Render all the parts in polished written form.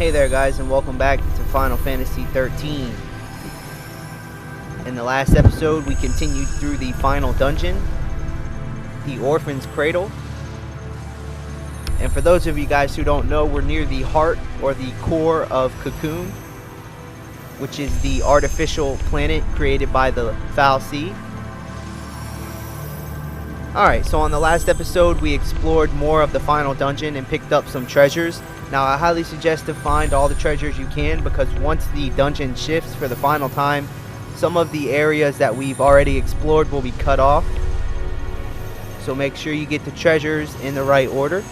Hey there guys, and welcome back to Final Fantasy XIII. In the last episode we continued through the final dungeon, the Orphan's Cradle. And for those of you guys who don't know, we're near the heart or the core of Cocoon, which is the artificial planet created by the Foul Sea. Alright, so on the last episode we explored more of the final dungeon and picked up some treasures. Now I highly suggest to find all the treasures you can, because once the dungeon shifts for the final time, some of the areas that we've already explored will be cut off. So make sure you get the treasures in the right order.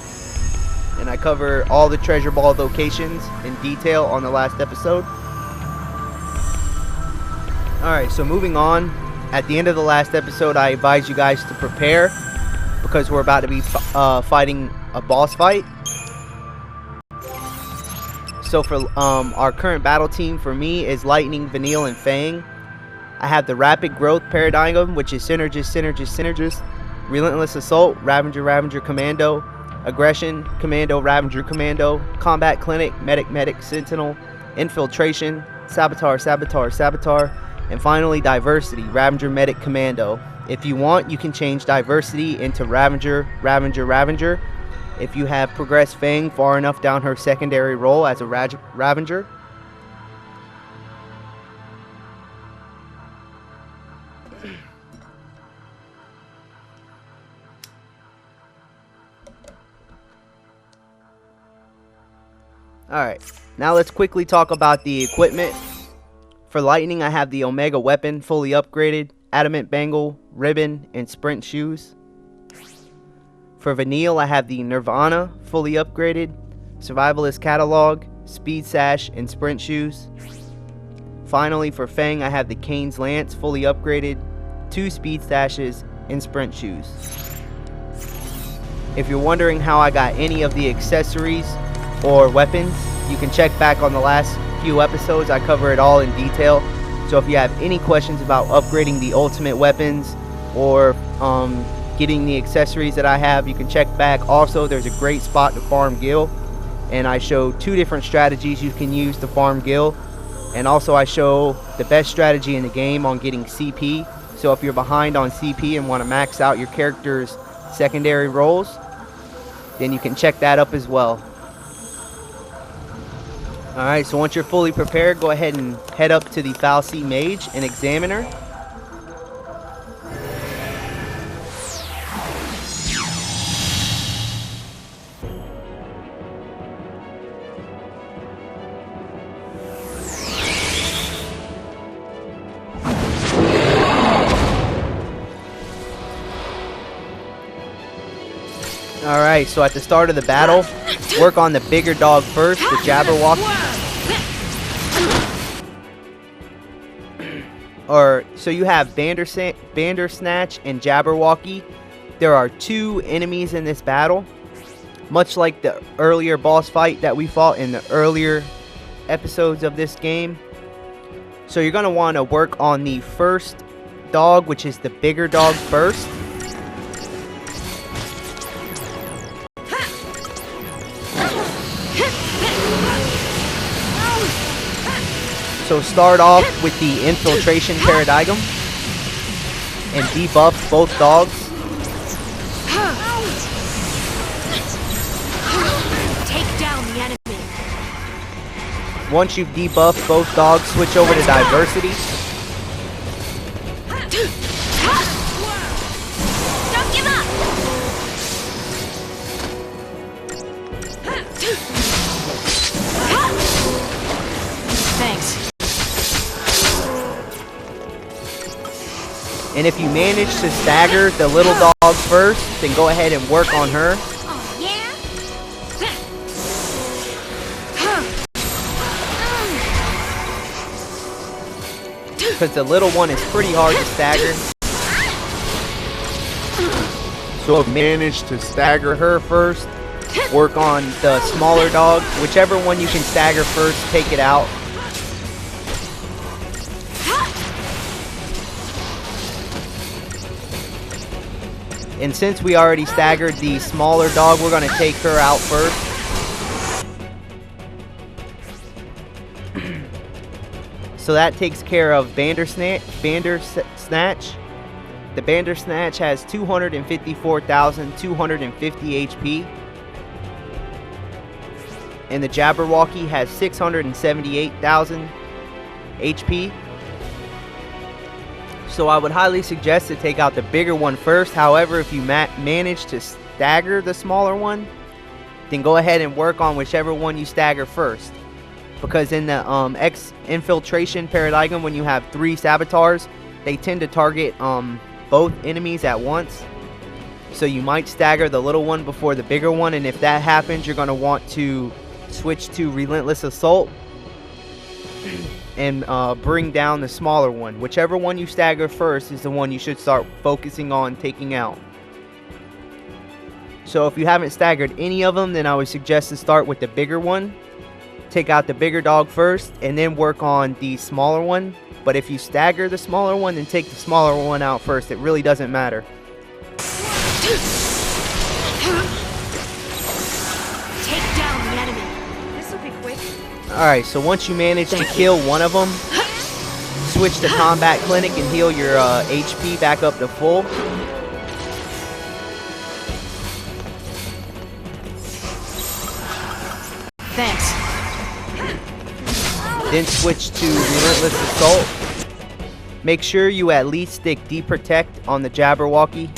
And I cover all the treasure ball locations in detail on the last episode. Alright, so moving on. At the end of the last episode I advised you guys to prepare, because we're about to be fighting a boss fight. So for our current battle team for me is Lightning, Vanille, and Fang. I have the Rapid Growth Paradigm, which is Synergist, Relentless Assault, Ravager, Commando, Aggression, Commando, Ravager, Commando, Combat Clinic, Medic, Sentinel, Infiltration, Saboteur, and finally Diversity, Ravager, Medic, Commando. If you want, you can change Diversity into Ravager. If you have progressed Fang far enough down her secondary role as a Ravager. Alright, now let's quickly talk about the equipment. For Lightning, I have the Omega Weapon fully upgraded, Adamant Bangle, Ribbon, and Sprint Shoes. For Vanille, I have the Nirvana fully upgraded, Survivalist Catalog, Speed Sash, and Sprint Shoes. Finally, for Fang, I have the Kane's Lance fully upgraded, 2 Speed Sashes, and Sprint Shoes. If you're wondering how I got any of the accessories or weapons, you can check back on the last few episodes. I cover it all in detail. So if you have any questions about upgrading the ultimate weapons or getting the accessories that I have, you can check back. Also, there's a great spot to farm Gil, and I show 2 different strategies you can use to farm Gil, and also I show the best strategy in the game on getting CP. So if you're behind on CP and want to max out your character's secondary roles, then you can check that up as well. Alright, so once you're fully prepared, go ahead and head up to the Foul Sea Mage and examine her. Alright, so at the start of the battle, work on the bigger dog first, the Jabberwocky. So you have Bandersnatch and Jabberwocky. There are 2 enemies in this battle, much like the earlier boss fight that we fought in the earlier episodes of this game. So you're going to want to work on the first dog, which is the bigger dog first. So start off with the Infiltration Paradigm and debuff both dogs. Take down the enemy. Once you've debuffed both dogs, switch over to Diversity. Don't give up. Thanks. And if you manage to stagger the little dog first, then go ahead and work on her. Oh, yeah? Because the little one is pretty hard to stagger. So if you manage to stagger her first, work on the smaller dog. Whichever one you can stagger first, take it out. And since we already staggered the smaller dog, we're going to take her out first. So that takes care of Bandersnatch. The Bandersnatch has 254,250 HP. And the Jabberwocky has 678,000 HP. So I would highly suggest to take out the bigger one first. However, if you manage to stagger the smaller one, then go ahead and work on whichever one you stagger first. Because in the X-Infiltration paradigm, when you have 3 Sabotars, they tend to target both enemies at once. So you might stagger the little one before the bigger one, and if that happens, you're going to want to switch to Relentless Assault and bring down the smaller one. Whichever one you stagger first is the one you should start focusing on taking out. So if you haven't staggered any of them, then I would suggest to start with the bigger one. Take out the bigger dog first and then work on the smaller one. But if you stagger the smaller one, then take the smaller one out first. It really doesn't matter. Take down the enemy. This'll be quick. Alright, so once you manage to kill one of them, switch to Combat Clinic and heal your HP back up to full. Thanks. Then switch to Relentless Assault. Make sure you at least stick D-Protect on the Jabberwocky.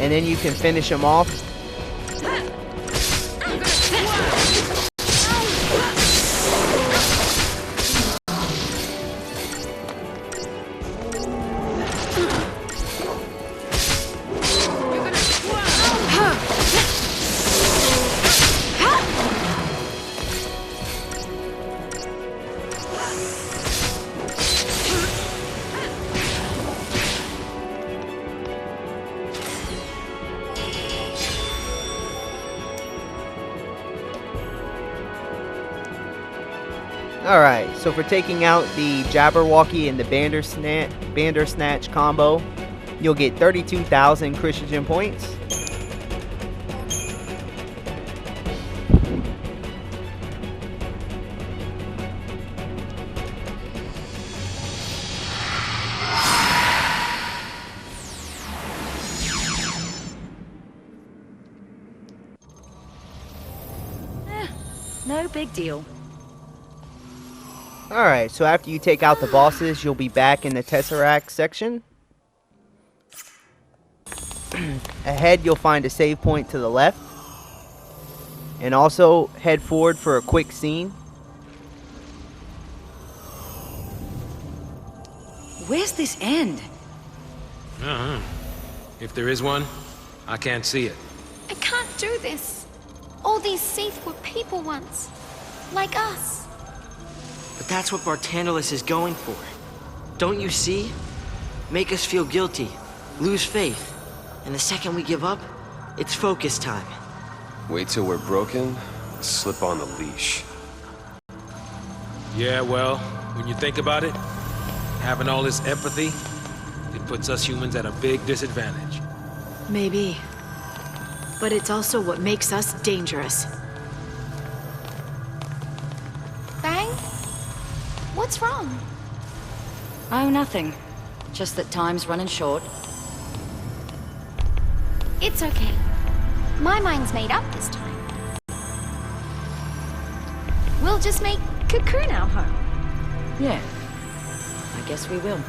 And then you can finish him off. Alright, so for taking out the Jabberwocky and the Bandersnatch combo, you'll get 32,000 Christian points. No big deal. Alright, so after you take out the bosses, you'll be back in the Tesseract section. Ahead, you'll find a save point to the left. And also, head forward for a quick scene. Where's this end? If there is one, I can't see it. I can't do this. All these Seath were people once. Like us. But that's what Bartandalis is going for. Don't you see? Make us feel guilty, lose faith. And the second we give up, it's focus time. Wait till we're broken, slip on the leash. Yeah, well, when you think about it, having all this empathy, it puts us humans at a big disadvantage. Maybe. But it's also what makes us dangerous. Bang? What's wrong? Oh, nothing. Just that time's running short. It's okay. My mind's made up this time. We'll just make Cocoon our home. Yeah. I guess we will.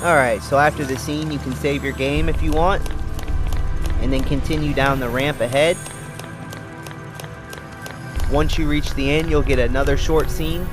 Alright, so after the scene, you can save your game if you want. And then continue down the ramp ahead. Once you reach the end, you'll get another short scene.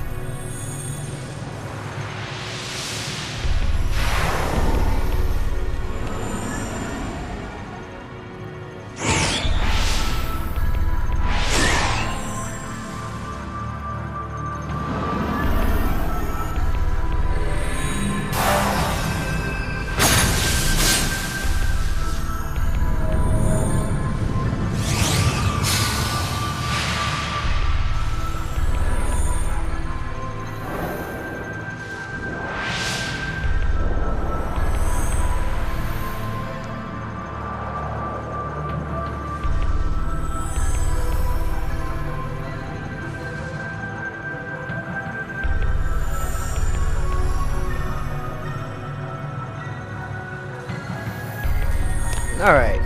Alright.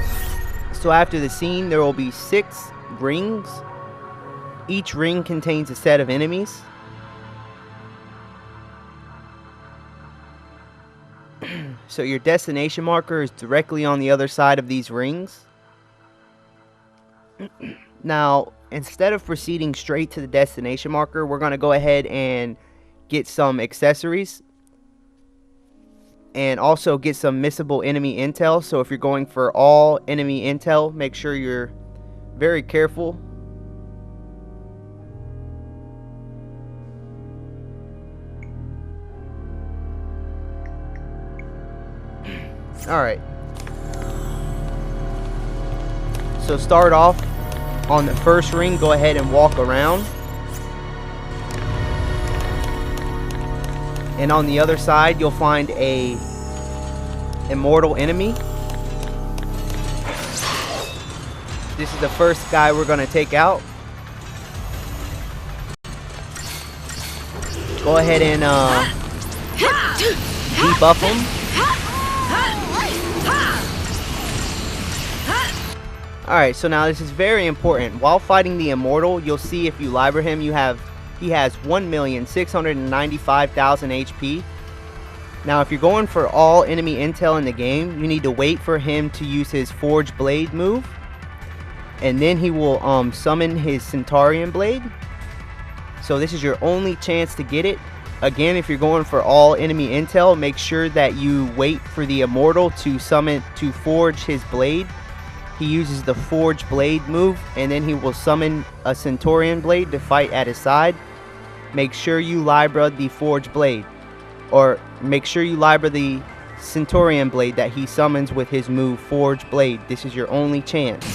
So after the scene, there will be 6 rings. Each ring contains a set of enemies. So your destination marker is directly on the other side of these rings. Now, instead of proceeding straight to the destination marker, we're going to go ahead and get some accessories. And also get some missable enemy intel. So if you're going for all enemy intel, make sure you're very careful. Alright. So start off on the first ring. Go ahead and walk around. And on the other side, you'll find a immortal enemy. This is the first guy we're going to take out. Go ahead and debuff him. Alright, so now this is very important. While fighting the immortal, you'll see if you liber him, he has 1,695,000 HP. Now, if you're going for all enemy intel in the game, you need to wait for him to use his Forge Blade move. And then he will summon his Centaurian Blade. So this is your only chance to get it. Again, if you're going for all enemy intel, make sure that you wait for the immortal to forge his blade. He uses the Forge Blade move, and then he will summon a Centaurian Blade to fight at his side. Make sure you libra the Forge Blade, or make sure you libra the Centaurian Blade that he summons with his move Forge Blade. This is your only chance.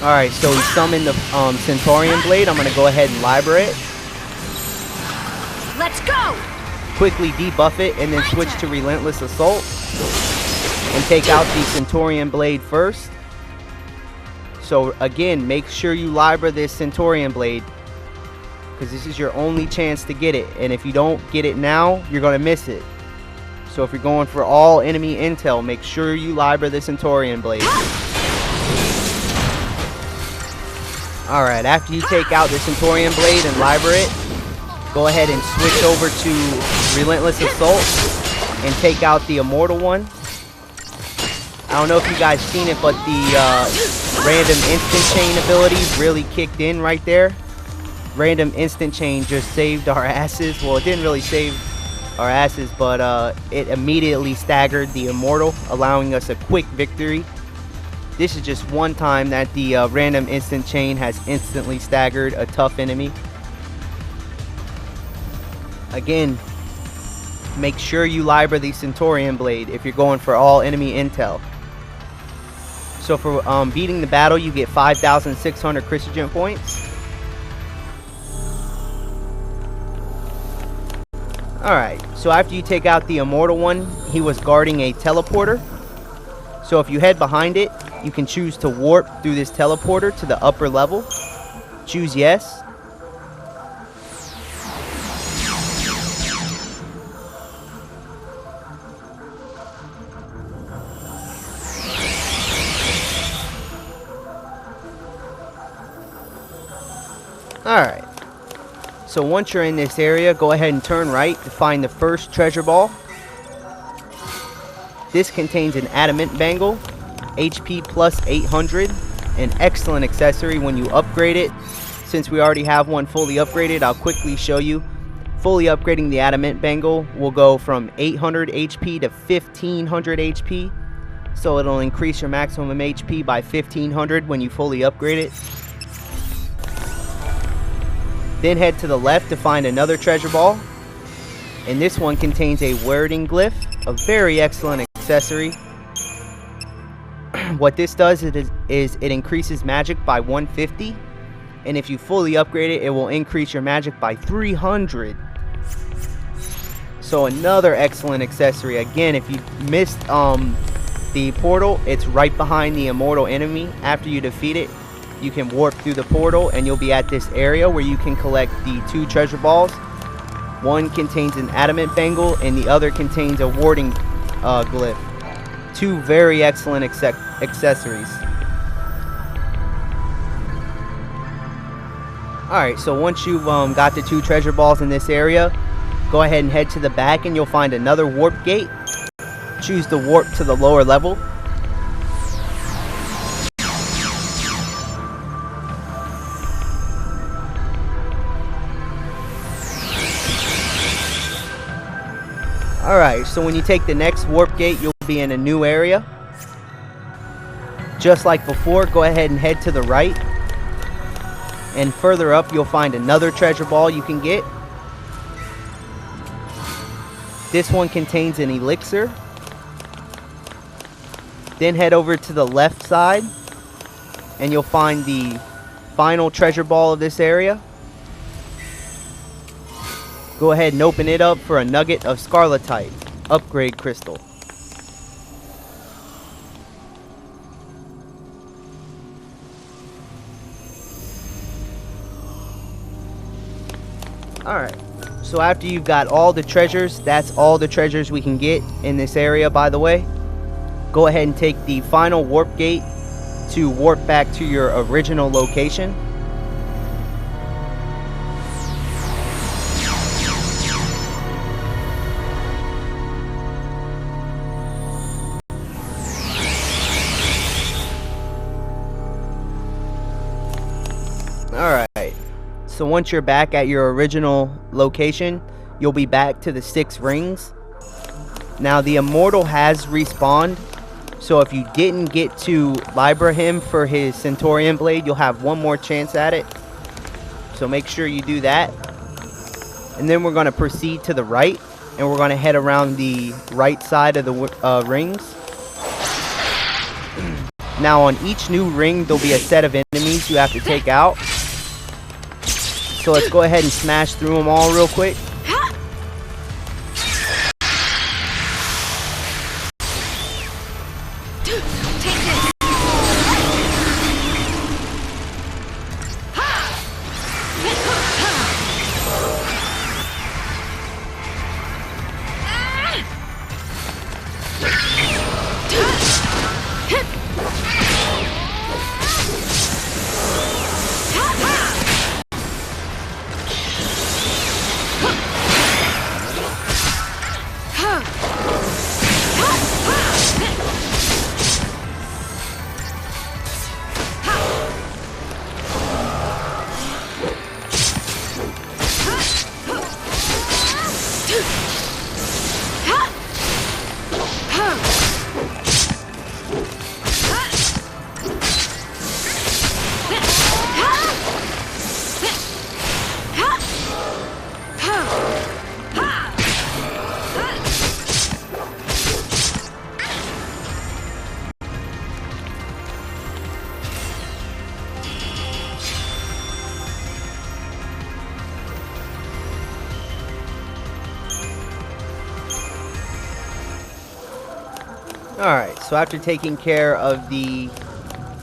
Alright, so he summoned the Centaurian Blade. I'm going to go ahead and libra it. Let's go! Quickly debuff it and then switch to Relentless Assault. And take out the Centaurian Blade first. So again, make sure you libra this Centaurian Blade, because this is your only chance to get it. And if you don't get it now, you're going to miss it. So if you're going for all enemy intel, make sure you libra the Centaurian Blade. Alright, after you take out the Centaurian Blade and libra it, go ahead and switch over to Relentless Assault and take out the immortal one. I don't know if you guys seen it, but the random instant chain ability really kicked in right there. Random instant chain just saved our asses. Well, it didn't really save our asses, but it immediately staggered the immortal, allowing us a quick victory. This is just one time that the random instant chain has instantly staggered a tough enemy. Again, make sure you libra the Centaurian Blade if you're going for all enemy intel. So for beating the battle, you get 5,600 Christian points. Alright, so after you take out the immortal one, he was guarding a teleporter. So if you head behind it, you can choose to warp through this teleporter to the upper level. Choose yes. Alright, so once you're in this area, go ahead and turn right to find the first treasure ball. This contains an adamant bangle, HP plus 800, an excellent accessory when you upgrade it. Since we already have one fully upgraded, I'll quickly show you. Fully upgrading the adamant bangle will go from 800 HP to 1500 HP. So it'll increase your maximum HP by 1500 when you fully upgrade it. Then head to the left to find another treasure ball. And this one contains a wording glyph, a very excellent accessory. What this does is it increases magic by 150. And if you fully upgrade it, it will increase your magic by 300. So another excellent accessory. Again, if you missed the portal, it's right behind the immortal enemy. After you defeat it, you can warp through the portal and you'll be at this area where you can collect the 2 treasure balls. One contains an adamant bangle and the other contains a warding glyph. Two very excellent accessories. Alright, so once you've got the 2 treasure balls in this area, go ahead and head to the back and you'll find another warp gate. Choose the warp to the lower level. Alright, so when you take the next warp gate, you'll be in a new area. Just like before, go ahead and head to the right. And further up, you'll find another treasure ball you can get. This one contains an elixir. Then head over to the left side, and you'll find the final treasure ball of this area. Go ahead and open it up for a nugget of scarletite, upgrade crystal. Alright, so after you've got all the treasures, that's all the treasures we can get in this area, by the way. Go ahead and take the final warp gate to warp back to your original location. Alright, so once you're back at your original location, you'll be back to the 6 rings. Now the Immortal has respawned, so if you didn't get to Libra him for his Centaurian blade, you'll have one more chance at it. So make sure you do that. And then we're going to proceed to the right, and we're going to head around the right side of the rings. Now on each new ring, there'll be a set of enemies you have to take out. So let's go ahead and smash through them all real quick. Alright, so after taking care of the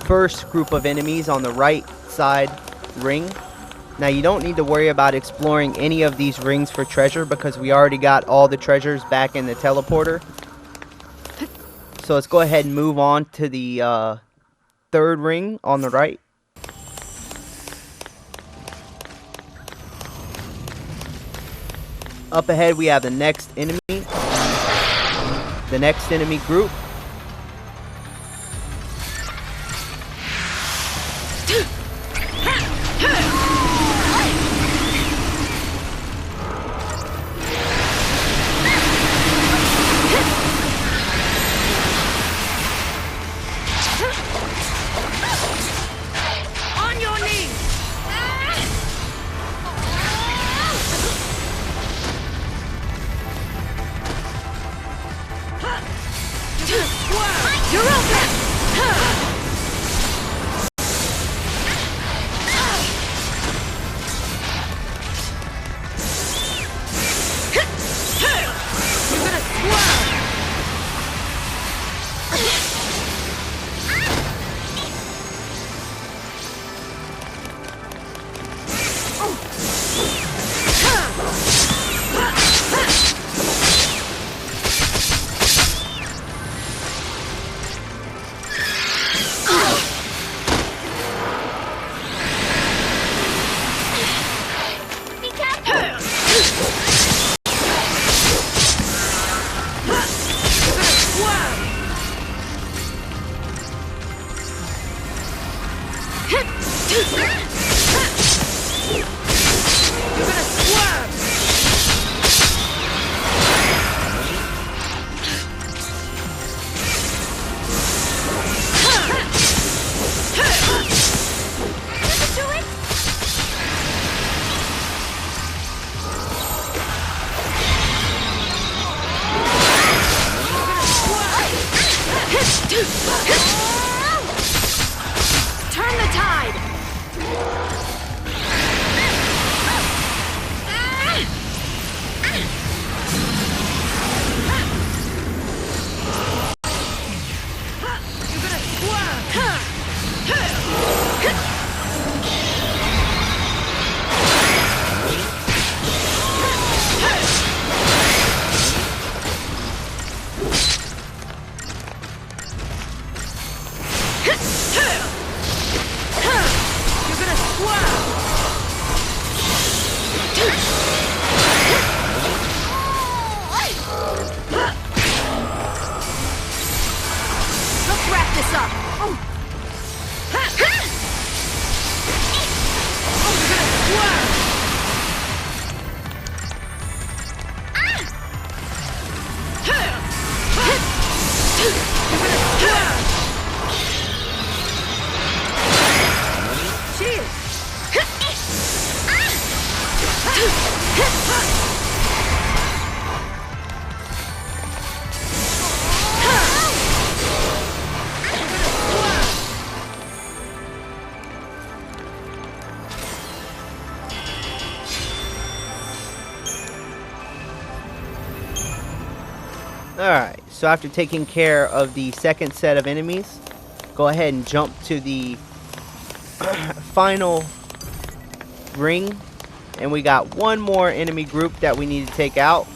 first group of enemies on the right side ring, now you don't need to worry about exploring any of these rings for treasure because we already got all the treasures back in the teleporter. So let's go ahead and move on to the third ring on the right. Up ahead we have the next enemy. The next enemy group. On your knees! Alright, so after taking care of the second set of enemies, go ahead and jump to the final ring. And we got one more enemy group that we need to take out.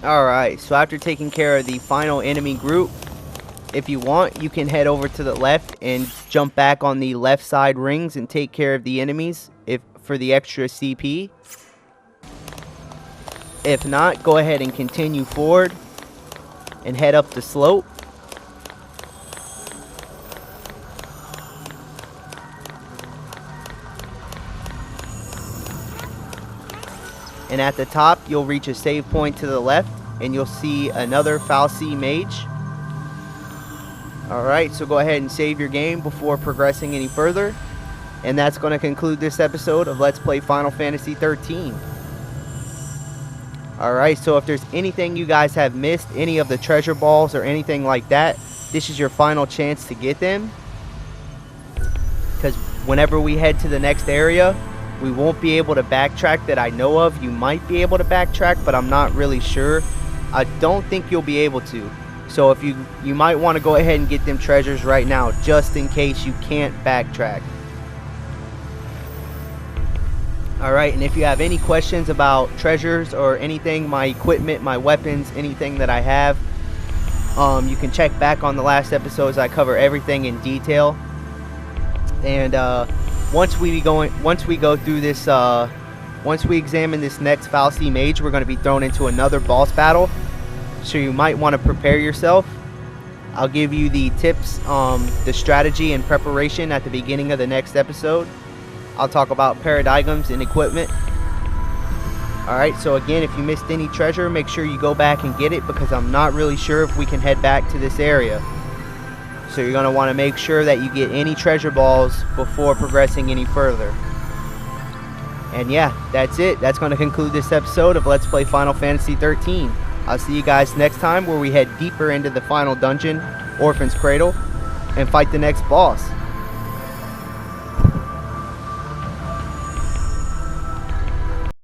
Alright, so after taking care of the final enemy group, if you want, you can head over to the left and jump back on the left side rings and take care of the enemies for the extra CP. If not, go ahead and continue forward and head up the slope. And at the top, you'll reach a save point to the left, and you'll see another fal'Cie mage. Alright, so go ahead and save your game before progressing any further. And that's going to conclude this episode of Let's Play Final Fantasy XIII. Alright, so if there's anything you guys have missed, any of the treasure balls or anything like that, this is your final chance to get them. Because whenever we head to the next area, we won't be able to backtrack that I know of. You might be able to backtrack, but I'm not really sure. I don't think you'll be able to. So if you might want to go ahead and get them treasures right now, just in case you can't backtrack. Alright, and if you have any questions about treasures or anything, my equipment, my weapons, anything that I have, you can check back on the last episodes. I cover everything in detail. And once we go through this, once we examine this next fal'Cie mage, we're going to be thrown into another boss battle. So you might want to prepare yourself. I'll give you the tips, the strategy and preparation at the beginning of the next episode. I'll talk about paradigms and equipment. Alright, so again, if you missed any treasure, make sure you go back and get it, because I'm not really sure if we can head back to this area. So you're going to want to make sure that you get any treasure balls before progressing any further. And yeah, that's it. That's going to conclude this episode of Let's Play Final Fantasy XIII. I'll see you guys next time, where we head deeper into the final dungeon, Orphan's Cradle, and fight the next boss.